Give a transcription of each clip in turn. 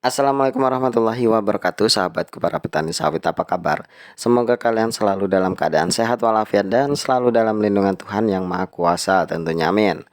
Assalamualaikum warahmatullahi wabarakatuh, sahabatku para petani sawit, apa kabar? Semoga kalian selalu dalam keadaan sehat walafiat dan selalu dalam lindungan Tuhan yang Maha Kuasa tentunya, amin.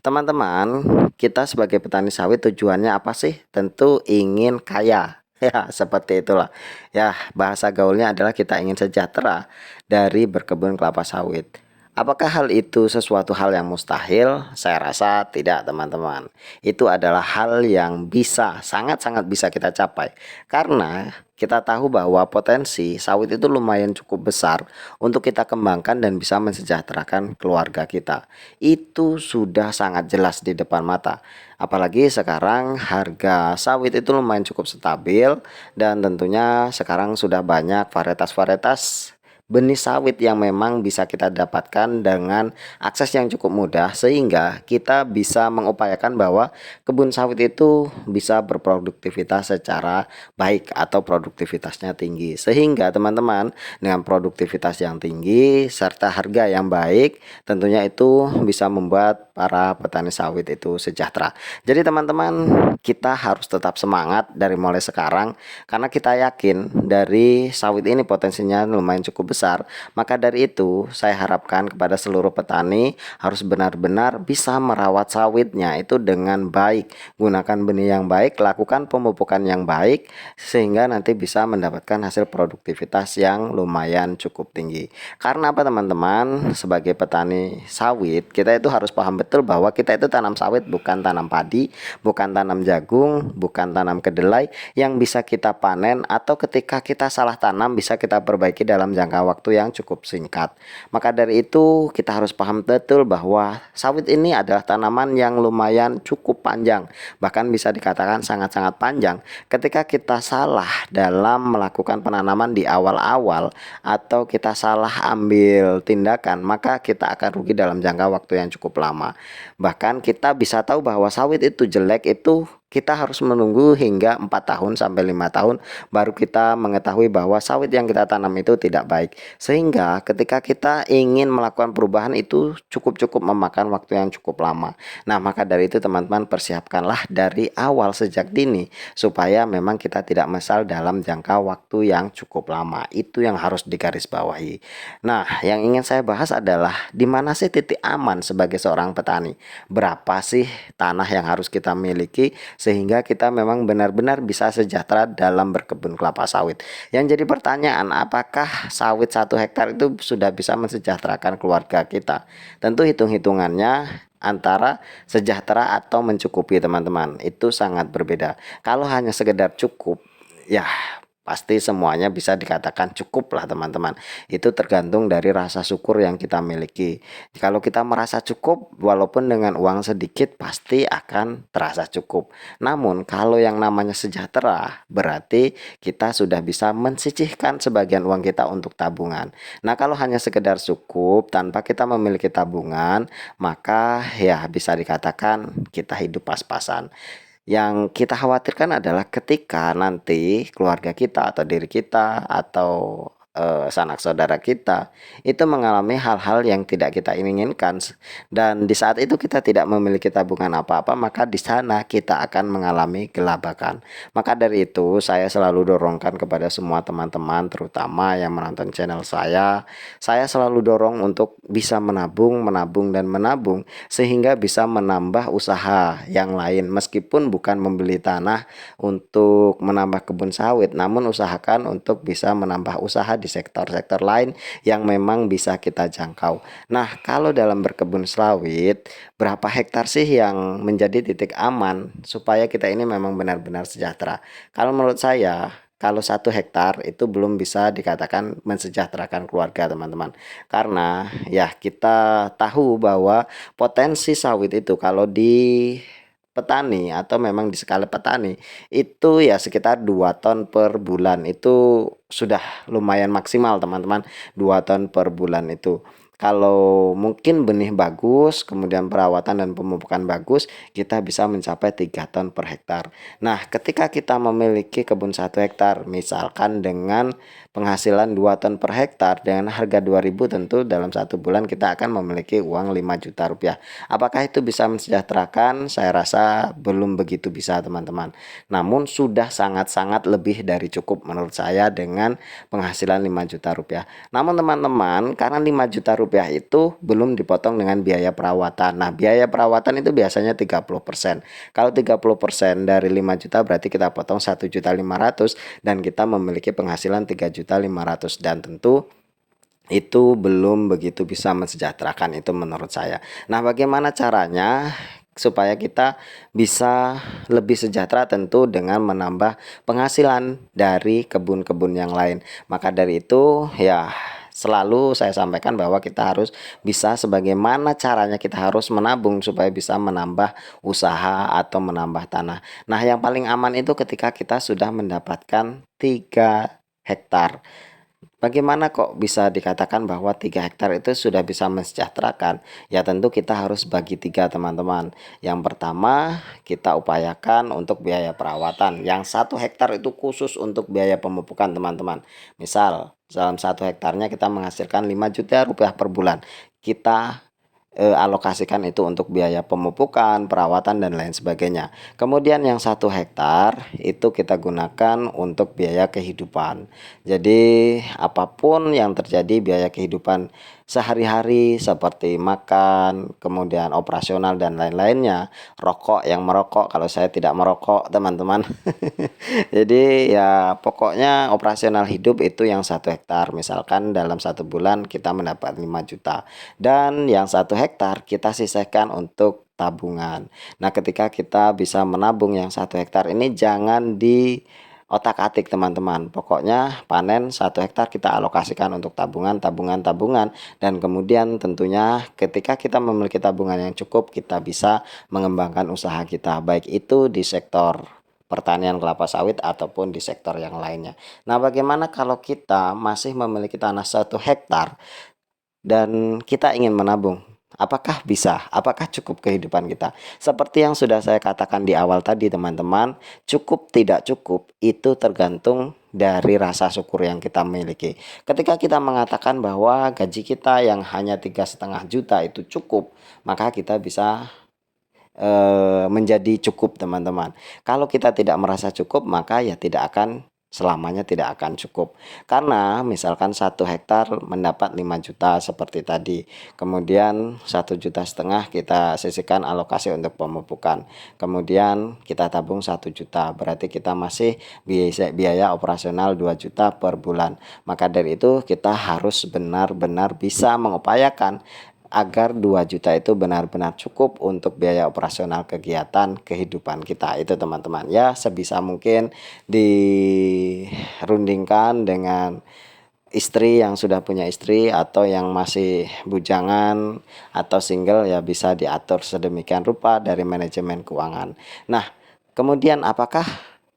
Teman-teman, kita sebagai petani sawit tujuannya apa sih? Tentu ingin kaya. Ya, seperti itulah. Ya, bahasa gaulnya adalah kita ingin sejahtera dari berkebun kelapa sawit. Apakah hal itu sesuatu hal yang mustahil? Saya rasa tidak, teman-teman. Itu adalah hal yang bisa, sangat-sangat bisa kita capai. Karena kita tahu bahwa potensi sawit itu lumayan cukup besar untuk kita kembangkan dan bisa mensejahterakan keluarga kita. Itu sudah sangat jelas di depan mata. Apalagi sekarang harga sawit itu lumayan cukup stabil dan tentunya sekarang sudah banyak varietas-varietas benih sawit yang memang bisa kita dapatkan dengan akses yang cukup mudah, sehingga kita bisa mengupayakan bahwa kebun sawit itu bisa berproduktivitas secara baik atau produktivitasnya tinggi, sehingga teman-teman dengan produktivitas yang tinggi serta harga yang baik tentunya itu bisa membuat para petani sawit itu sejahtera. Jadi teman-teman, kita harus tetap semangat dari mulai sekarang karena kita yakin dari sawit ini potensinya lumayan cukup besar. Maka dari itu saya harapkan kepada seluruh petani harus benar-benar bisa merawat sawitnya itu dengan baik. Gunakan benih yang baik, lakukan pemupukan yang baik sehingga nanti bisa mendapatkan hasil produktivitas yang lumayan cukup tinggi. Karena apa teman-teman? Sebagai petani sawit, kita itu harus paham betul bahwa kita itu tanam sawit bukan tanam padi, bukan tanam jagung, bukan tanam kedelai yang bisa kita panen atau ketika kita salah tanam bisa kita perbaiki dalam jangka waktu yang cukup singkat. Maka dari itu kita harus paham betul bahwa sawit ini adalah tanaman yang lumayan cukup panjang, bahkan bisa dikatakan sangat-sangat panjang. Ketika kita salah dalam melakukan penanaman di awal-awal atau kita salah ambil tindakan, maka kita akan rugi dalam jangka waktu yang cukup lama. Bahkan kita bisa tahu bahwa sawit itu jelek itu kita harus menunggu hingga 4 tahun sampai 5 tahun baru kita mengetahui bahwa sawit yang kita tanam itu tidak baik. Sehingga ketika kita ingin melakukan perubahan itu cukup memakan waktu yang cukup lama. Nah, maka dari itu teman-teman persiapkanlah dari awal sejak dini supaya memang kita tidak mesal dalam jangka waktu yang cukup lama. Itu yang harus digarisbawahi. Nah, yang ingin saya bahas adalah di mana sih titik aman sebagai seorang petani? Berapa sih tanah yang harus kita miliki sehingga kita memang benar-benar bisa sejahtera dalam berkebun kelapa sawit. Yang jadi pertanyaan, apakah sawit 1 hektar itu sudah bisa mensejahterakan keluarga kita? Tentu hitung-hitungannya antara sejahtera atau mencukupi teman-teman itu sangat berbeda. Kalau hanya sekedar cukup, ya pasti semuanya bisa dikatakan cukup lah teman-teman. Itu tergantung dari rasa syukur yang kita miliki. Kalau kita merasa cukup walaupun dengan uang sedikit pasti akan terasa cukup. Namun kalau yang namanya sejahtera berarti kita sudah bisa mensisihkan sebagian uang kita untuk tabungan. Nah, kalau hanya sekedar cukup tanpa kita memiliki tabungan, maka ya bisa dikatakan kita hidup pas-pasan. Yang kita khawatirkan adalah ketika nanti keluarga kita atau diri kita atau sanak saudara kita itu mengalami hal-hal yang tidak kita inginkan dan di saat itu kita tidak memiliki tabungan apa-apa, maka di sana kita akan mengalami gelabakan. Maka dari itu saya selalu dorongkan kepada semua teman-teman terutama yang menonton channel saya selalu dorong untuk bisa menabung, menabung dan menabung sehingga bisa menambah usaha yang lain meskipun bukan membeli tanah untuk menambah kebun sawit, namun usahakan untuk bisa menambah usaha di sektor-sektor lain yang memang bisa kita jangkau. Nah, kalau dalam berkebun sawit, berapa hektar sih yang menjadi titik aman supaya kita ini memang benar-benar sejahtera? Kalau menurut saya, kalau 1 hektar itu belum bisa dikatakan mensejahterakan keluarga teman-teman. Karena ya kita tahu bahwa potensi sawit itu kalau di petani atau memang di skala petani itu ya sekitar 2 ton per bulan itu sudah lumayan maksimal teman-teman, 2 ton per bulan itu. Kalau mungkin benih bagus, kemudian perawatan dan pemupukan bagus, kita bisa mencapai 3 ton per hektar. Nah, ketika kita memiliki kebun 1 hektar, misalkan dengan penghasilan 2 ton per hektar dengan harga 2.000, tentu dalam 1 bulan kita akan memiliki uang 5 juta rupiah. Apakah itu bisa mensejahterakan? Saya rasa belum begitu bisa, teman-teman. Namun sudah sangat-sangat lebih dari cukup menurut saya dengan penghasilan 5 juta rupiah. Namun teman-teman, karena 5 juta rupiah itu belum dipotong dengan biaya perawatan. Nah, biaya perawatan itu biasanya 30%. Kalau 30% dari 5 juta berarti kita potong 1.500.000 dan kita memiliki penghasilan 3.500.000, dan tentu itu belum begitu bisa mensejahterakan itu menurut saya. Nah, bagaimana caranya supaya kita bisa lebih sejahtera? Tentu dengan menambah penghasilan dari kebun-kebun yang lain. Maka dari itu ya selalu saya sampaikan bahwa kita harus bisa, sebagaimana caranya kita harus menabung supaya bisa menambah usaha atau menambah tanah. Nah, yang paling aman itu ketika kita sudah mendapatkan 3 hektar. Bagaimana kok bisa dikatakan bahwa 3 hektar itu sudah bisa mensejahterakan? Ya tentu kita harus bagi 3, teman-teman. Yang pertama, kita upayakan untuk biaya perawatan. Yang 1 hektar itu khusus untuk biaya pemupukan, teman-teman. Misal dalam 1 hektarnya kita menghasilkan 5 juta rupiah per bulan. Kita alokasikan itu untuk biaya pemupukan, perawatan, dan lain sebagainya. Kemudian yang 1 hektar itu kita gunakan untuk biaya kehidupan. Jadi apapun yang terjadi, biaya kehidupan sehari-hari seperti makan, kemudian operasional dan lain-lainnya, rokok, yang merokok, kalau saya tidak merokok, teman-teman. Jadi ya pokoknya operasional hidup itu yang 1 hektar. Misalkan dalam 1 bulan kita mendapat 5 juta. Dan yang 1 hektar kita sisihkan untuk tabungan. Nah, ketika kita bisa menabung yang 1 hektar ini, jangan di otak-atik, teman-teman. Pokoknya panen 1 hektar kita alokasikan untuk tabungan, tabungan, tabungan. Dan kemudian tentunya ketika kita memiliki tabungan yang cukup, kita bisa mengembangkan usaha kita, baik itu di sektor pertanian kelapa sawit ataupun di sektor yang lainnya. Nah, bagaimana kalau kita masih memiliki tanah 1 hektar dan kita ingin menabung? Apakah bisa? Apakah cukup kehidupan kita? Seperti yang sudah saya katakan di awal tadi, teman-teman, cukup tidak cukup itu tergantung dari rasa syukur yang kita miliki. Ketika kita mengatakan bahwa gaji kita yang hanya 3,5 juta itu cukup, maka kita bisa menjadi cukup, teman-teman. Kalau kita tidak merasa cukup, maka ya tidak akan selamanya tidak akan cukup. Karena misalkan 1 hektar mendapat 5 juta seperti tadi. Kemudian 1,5 juta kita sisihkan alokasi untuk pemupukan. Kemudian kita tabung 1 juta. Berarti kita masih biaya operasional 2 juta per bulan. Maka dari itu kita harus benar-benar bisa mengupayakan agar 2 juta itu benar-benar cukup untuk biaya operasional kegiatan kehidupan kita itu, teman-teman. Ya sebisa mungkin dirundingkan dengan istri yang sudah punya istri, atau yang masih bujangan atau single, ya bisa diatur sedemikian rupa dari manajemen keuangan. Nah, kemudian apakah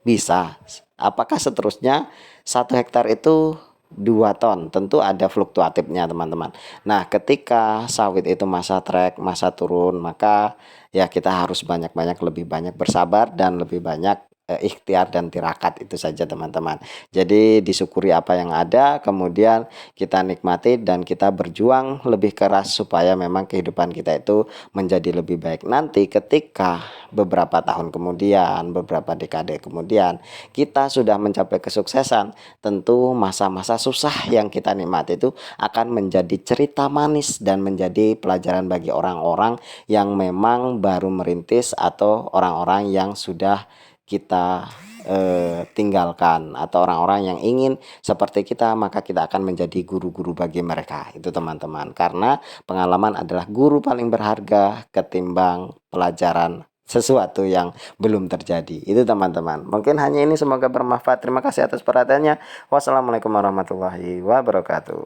bisa? Apakah seterusnya 1 hektar itu 2 ton? Tentu ada fluktuatifnya, teman-teman. Nah, ketika sawit itu masa trek, masa turun, maka ya kita harus banyak-banyak, lebih banyak bersabar dan lebih banyak ikhtiar dan tirakat, itu saja, teman-teman. Jadi disyukuri apa yang ada, kemudian kita nikmati dan kita berjuang lebih keras supaya memang kehidupan kita itu menjadi lebih baik. Nanti ketika beberapa tahun kemudian, beberapa dekade kemudian, kita sudah mencapai kesuksesan, tentu masa-masa susah yang kita nikmati itu akan menjadi cerita manis dan menjadi pelajaran bagi orang-orang yang memang baru merintis atau orang-orang yang sudah kita tinggalkan, atau orang-orang yang ingin seperti kita, maka kita akan menjadi guru-guru bagi mereka itu, teman-teman. Karena pengalaman adalah guru paling berharga ketimbang pelajaran sesuatu yang belum terjadi itu, teman-teman. Mungkin hanya ini, semoga bermanfaat. Terima kasih atas perhatiannya. Wassalamualaikum warahmatullahi wabarakatuh.